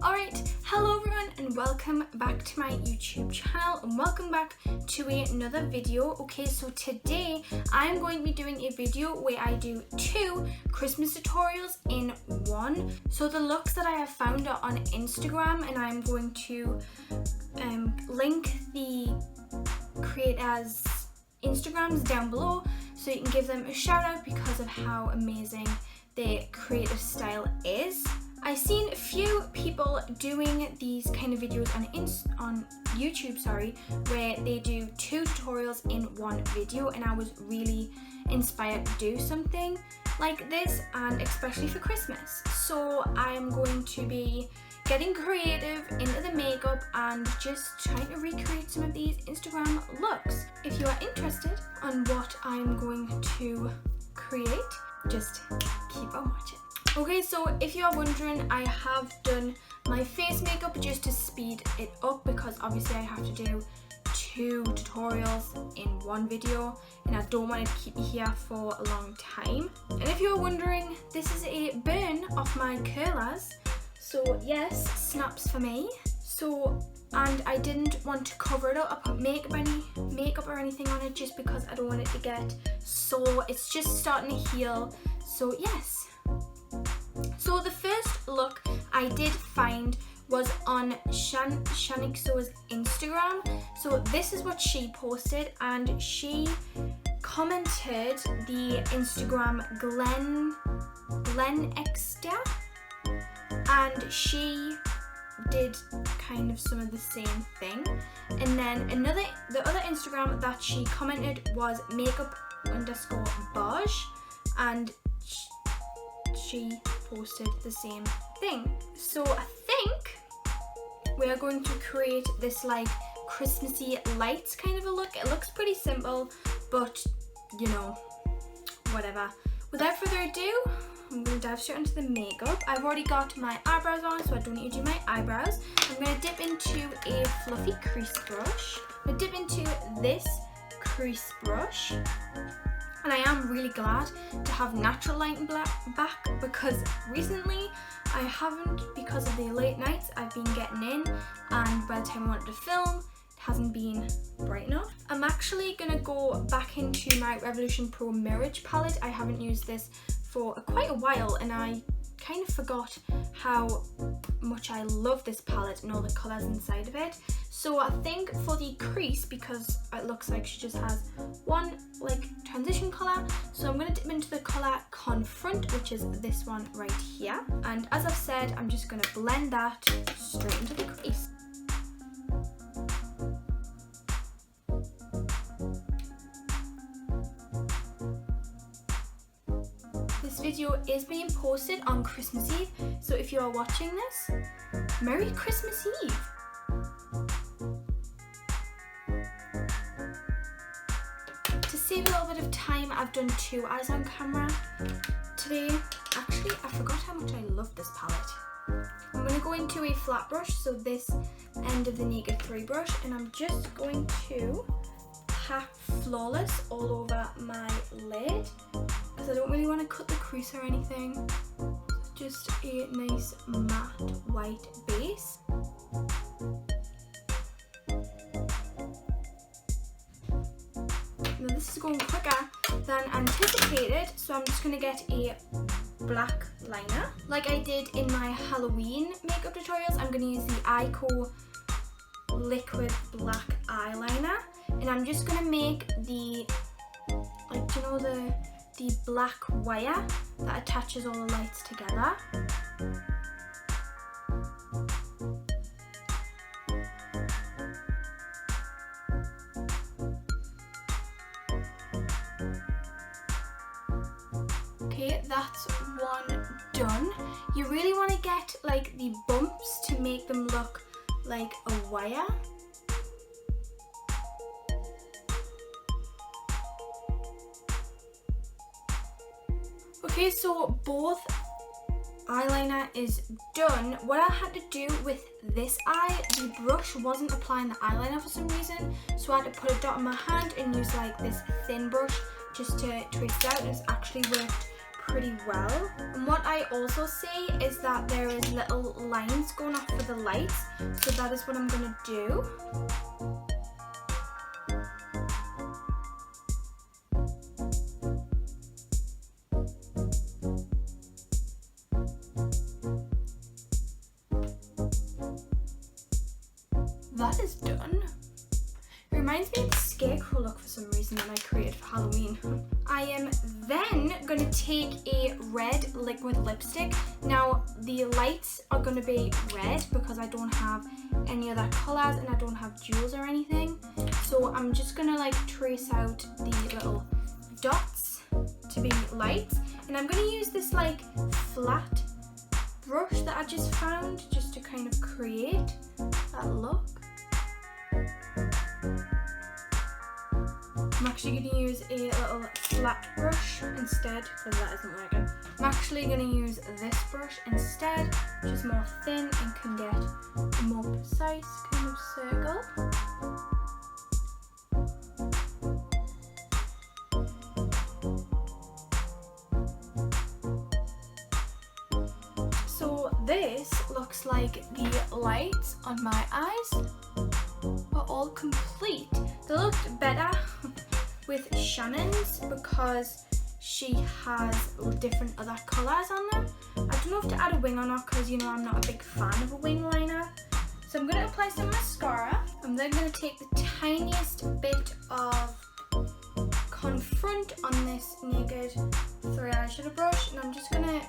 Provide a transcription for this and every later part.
Alright, hello everyone and welcome back to my YouTube channel and welcome back to another video. Okay, so today I'm going to be doing a video where I do 2 Christmas tutorials in one. So the looks that I have found are on Instagram, and I'm going to link the creators' Instagrams down below so you can give them a shout out because of how amazing their creative style is. I've seen a few people doing these kind of videos on YouTube, where they do 2 tutorials in one video, and I was really inspired to do something like this, and especially for Christmas. So I'm going to be getting creative into the makeup and just trying to recreate some of these Instagram looks. If you are interested on what I'm going to create, just keep on watching. Okay, so if you are wondering, I have done my face makeup just to speed it up because obviously I have to do 2 tutorials in one video and I don't want to keep you here for a long time. And if you are wondering, this is a burn off my curlers. So yes, snaps for me. And I didn't want to cover it up. I put makeup or anything on it just because I don't want it to get sore. It's just starting to heal. So yes. So the first look I did find was on Shanixo's Instagram. So this is what she posted, and she commented the Instagram Glen Exter, and she did kind of some of the same thing. And then the other Instagram that she commented was makeup_Bosch, and she posted the same thing. So I think we are going to create this like Christmassy lights kind of a look. It looks pretty simple, but you know, whatever. Without further ado, I'm going to dive straight into the makeup. I've already got my eyebrows on, so I don't need to do my eyebrows. I'm going to dip into a fluffy crease brush. I'm going to dip into this crease brush. And I am really glad to have natural lighting back because recently I haven't, because of the late nights I've been getting in, and by the time I wanted to film, it hasn't been bright enough. I'm actually going to go back into my Revolution Pro Mirage palette. I haven't used this for quite a while and I kind of forgot how much I love this palette and all the colours inside of it. So I think for the crease, because it looks like she just has one like transition colour, so I'm going to dip into the colour Confront, which is this one right here. And as I've said, I'm just going to blend that straight into the crease. This video is being posted on Christmas Eve, so if you are watching this, Merry Christmas Eve! To save a little bit of time, I've done 2 eyes on camera today. Actually, I forgot how much I love this palette. I'm going to go into a flat brush, so this end of the Naked 3 brush, and I'm just going to pack Flawless all over my lid because I don't really want to cut the crease or anything. Just a nice matte white base. Now this is going quicker than anticipated, so I'm just going to get a black liner. Like I did in my Halloween makeup tutorials, I'm going to use the Ico liquid black eyeliner, and I'm just going to make the, like, you know, the black wire that attaches all the lights together. Okay, that's one done. You really want to get like the bumps to make them look like a wire. Okay, so both eyeliner is done. What I had to do with this eye, the brush wasn't applying the eyeliner for some reason, so I had to put a dot on my hand and use like this thin brush just to trace it out. It's actually worked pretty well. And what I also see is that there is little lines going off for the lights, so that is what I'm going to do. That is done. It reminds me of the scarecrow look for some reason that I created for Halloween. I am then going to take a red liquid lipstick. Now the lights are going to be red because I don't have any other colours and I don't have jewels or anything. So I'm just going to like trace out the little dots to be lights. And I'm going to use this like flat brush that I just found just to kind of create that look. I'm actually going to use a little flat brush instead because that isn't working. I'm actually going to use this brush instead, which is more thin and can get a more precise kind of circle. So this looks like the lights on my eyes are all complete. They looked better with Shannon's because she has different other colours on them. I don't know if to add a wing or not because you know I'm not a big fan of a wing liner. So I'm going to apply some mascara. I'm then going to take the tiniest bit of Confront on this Naked 3 eyeshadow brush and I'm just going to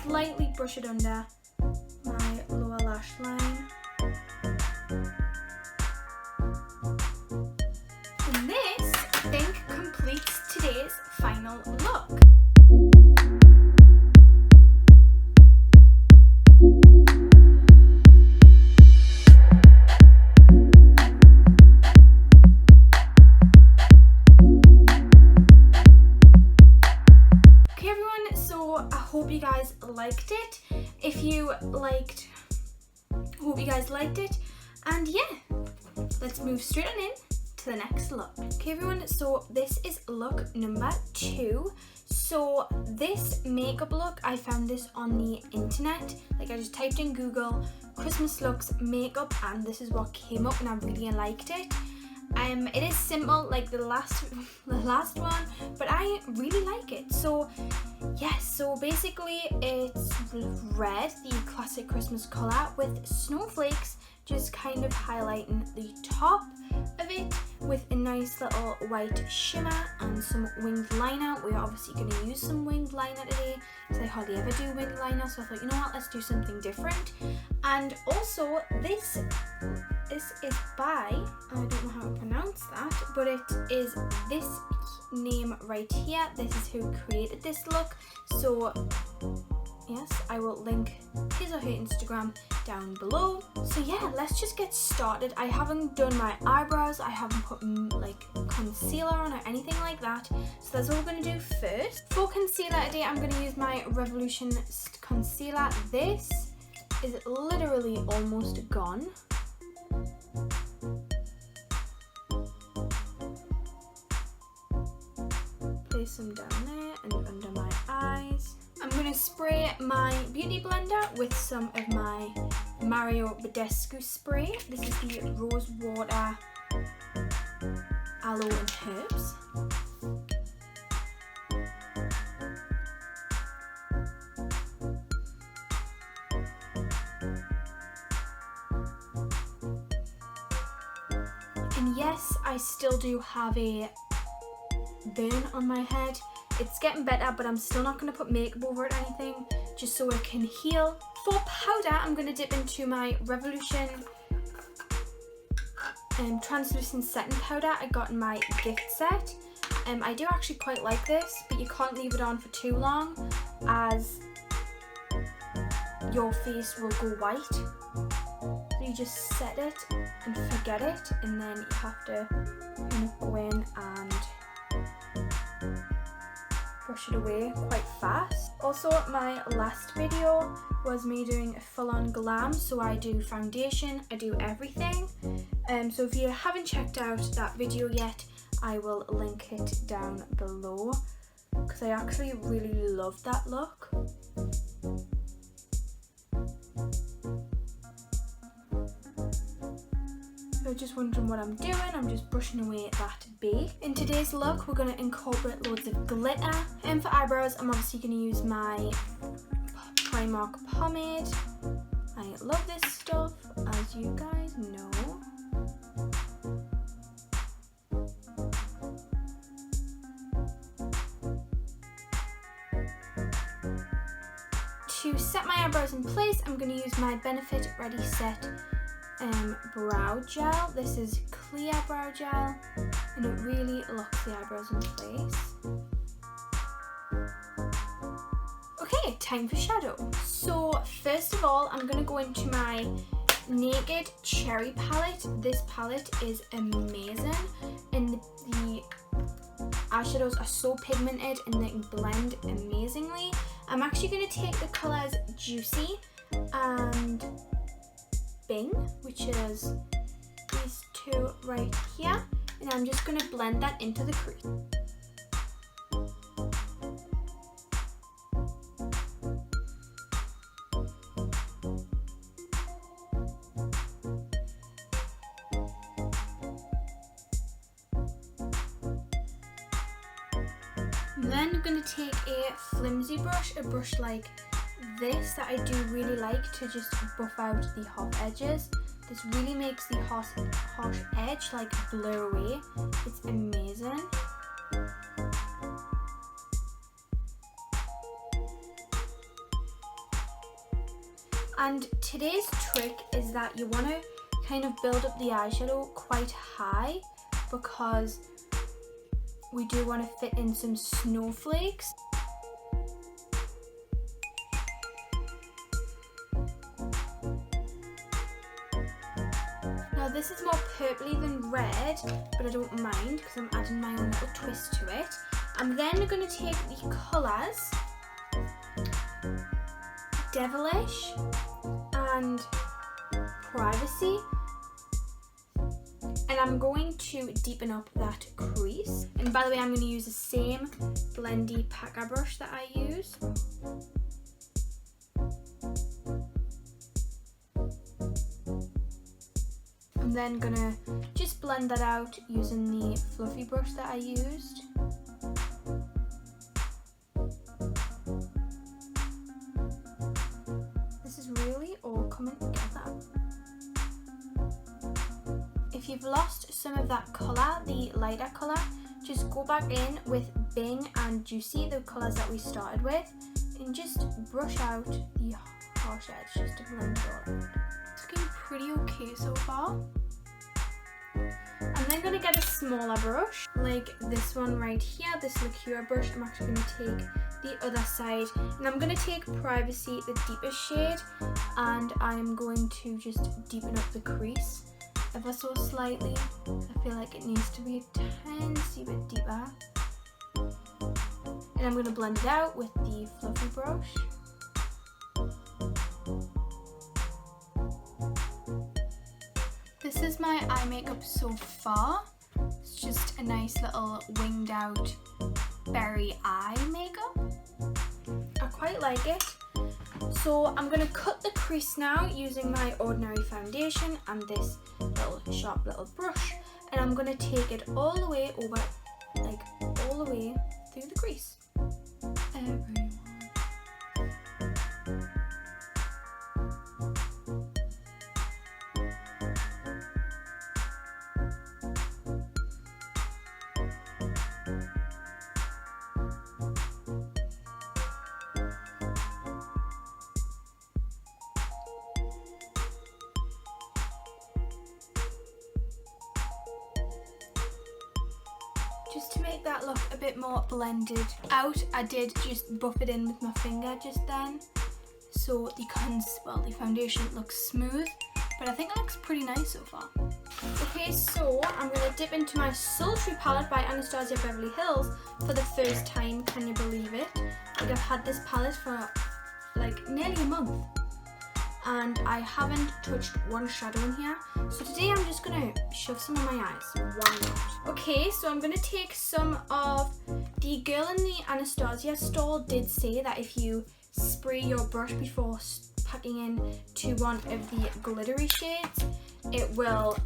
slightly brush it under my lower lash line. And this, I think, completes today's final look. Okay everyone, so I hope you guys liked it. If you liked, I hope you guys liked it. And yeah, let's move straight on in to the next look. Okay everyone, so this is look number 2. So this makeup look, I found this on the internet. Like I just typed in Google Christmas looks makeup and this is what came up and I really liked it. It is simple like the last one, but I really like it. So yes, so basically it's red, the classic Christmas colour, with snowflakes just kind of highlighting the top of it with a nice little white shimmer and some winged liner. We're obviously going to use some winged liner today because I hardly ever do winged liner, so I thought, you know what, let's do something different. And also this is by, I don't know how to pronounce that, but it is this name right here. This is who created this look. So yes, I will link his or her Instagram down below. So yeah, let's just get started. I haven't done my eyebrows, I haven't put like concealer on or anything like that. So that's what we're going to do first. For concealer today, I'm going to use my Revolution concealer. This is literally almost gone. Place some down there and under my eyes. I'm going to spray my beauty blender with some of my Mario Badescu spray. This is the Rose Water Aloe and Herbs. And yes, I still do have a burn on my head. It's getting better, but I'm still not going to put makeup over it or anything, just so it can heal. For powder, I'm going to dip into my Revolution translucent setting powder I got in my gift set. I do actually quite like this, but you can't leave it on for too long as your face will go white. So you just set it and forget it, and then you have to kind of go in and brush it away quite fast. Also, my last video was me doing a full-on glam, so I do foundation, I do everything. So if you haven't checked out that video yet, I will link it down below. because I actually really love that look. If you're just wondering what I'm doing, I'm just brushing away that bake. In today's look, we're going to incorporate loads of glitter. And for eyebrows, I'm obviously going to use my Primark pomade. I love this stuff, as you guys know. To set my eyebrows in place, I'm going to use my Benefit Ready Set brow gel. This is clear brow gel and it really locks the eyebrows in place. Okay, time for shadow. So first of all, I'm going to go into my Naked Cherry palette. This palette is amazing and the eyeshadows are so pigmented and they blend amazingly. I'm actually going to take the colours Juicy and Bing, which is these two right here, and I'm just going to blend that into the crease. And then I'm going to take a flimsy brush, a brush like this that I do really like to just buff out the hot edges. This really makes the hot edge like blur away. It's amazing. And today's trick is that you want to kind of build up the eyeshadow quite high because we do want to fit in some snowflakes. Now this is more purpley than red, but I don't mind because I'm adding my own little twist to it. I'm then going to take the colours Devilish and Privacy, and I'm going to deepen up that crease. And by the way, I'm going to use the same blendy packer brush that I use. I'm then going to just blend that out using the fluffy brush that I used. This is really all coming together. If you've lost some of that colour, the lighter colour, just go back in with Bing and Juicy, the colours that we started with, and just brush out the harsh edge just to blend it all out. It's looking pretty okay so far. I'm then going to get a smaller brush, like this one right here, this liqueur brush. I'm actually going to take the other side, and I'm going to take Privacy, the deepest shade, and I'm going to just deepen up the crease ever so slightly. I feel like it needs to be a tiny bit deeper. And I'm going to blend it out with the fluffy brush. This is my eye makeup so far. It's just a nice little winged out berry eye makeup. I quite like it. So I'm going to cut the crease now using my ordinary foundation and this little sharp little brush, and I'm going to take it all the way over, like all the way through the crease. Everyone. Just to make that look a bit more blended out, I did just buff it in with my finger just then. So the foundation looks smooth, but I think it looks pretty nice so far. Okay, so I'm going to dip into my Sultry palette by Anastasia Beverly Hills for the first time. Can you believe it? Like, I've had this palette for like nearly a month and I haven't touched one shadow in here. So today I'm just going to shove some on my eyes. Why not? Okay, so I'm going to take some of The girl in the Anastasia stall did say that if you spray your brush before packing in to one of the glittery shades, it will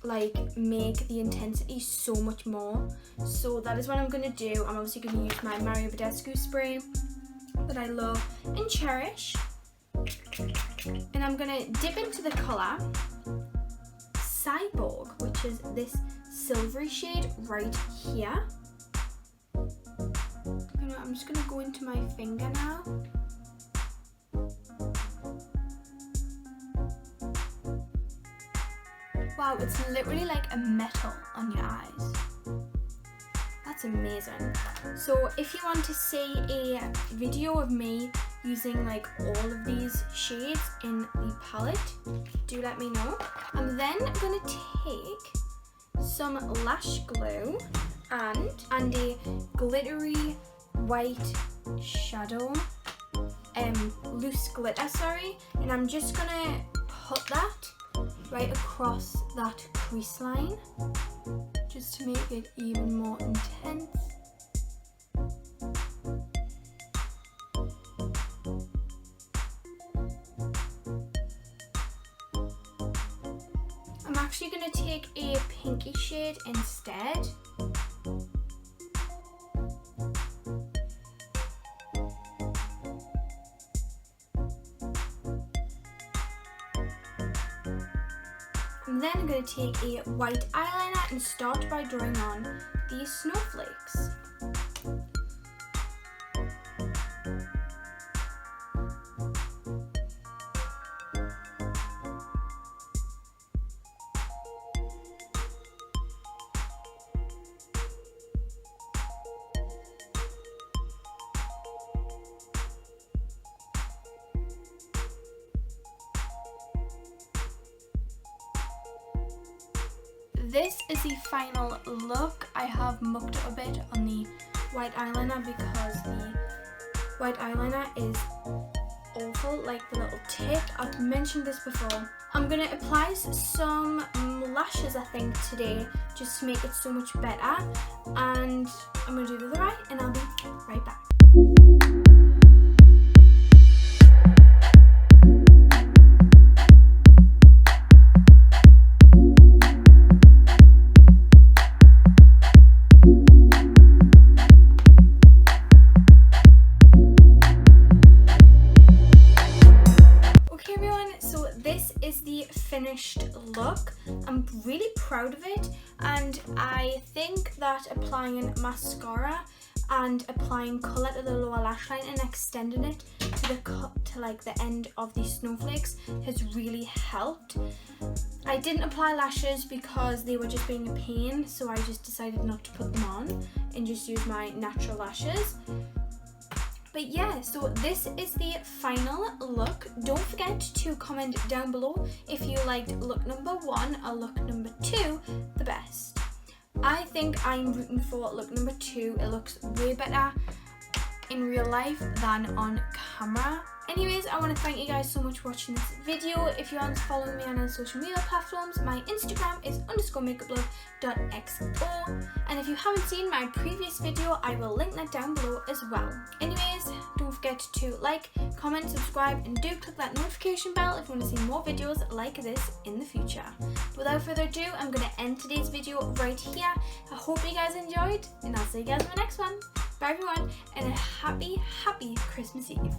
like make the intensity so much more. So that is what I'm going to do. I'm obviously going to use my Mario Badescu spray that I love and cherish, and I'm going to dip into the colour Cyborg, which is this silvery shade right here. I'm just going to go into my finger now. Wow, it's literally like a metal on your eyes. That's amazing. So if you want to see a video of me using like all of these shades in the palette, do let me know. I'm then going to take some lash glue and a glittery white shadow, loose glitter, sorry, and I'm just gonna put that right across that crease line just to make it even more intense. I'm actually going to take a pinky shade instead. I'm then going to take a white eyeliner and start by drawing on these snowflakes. This is the final look. I have mucked up a bit on the white eyeliner because the white eyeliner is awful, like the little tip. I've mentioned this before. I'm going to apply some lashes, I think, today, just to make it so much better. And I'm going to do the other eye, and I'll be right back. Finished look. I'm really proud of it, and I think that applying mascara and applying colour to the lower lash line and extending it to like the end of the snowflakes has really helped. I didn't apply lashes because they were just being a pain, so I just decided not to put them on and just use my natural lashes. But yeah, so this is the final look. Don't forget to comment down below if you liked look number 1 or look number 2 the best. I think I'm rooting for look number 2. It looks way better in real life than on camera. Anyways, I want to thank you guys so much for watching this video. If you aren't following me on our social media platforms, my Instagram is _makeuplove.xo, and if you haven't seen my previous video, I will link that down below as well. Anyways, don't forget to like, comment, subscribe, and do click that notification bell if you want to see more videos like this in the future. Without further ado, I'm going to end today's video right here. I hope you guys enjoyed, and I'll see you guys in the next one. Bye everyone, and a happy Christmas Eve.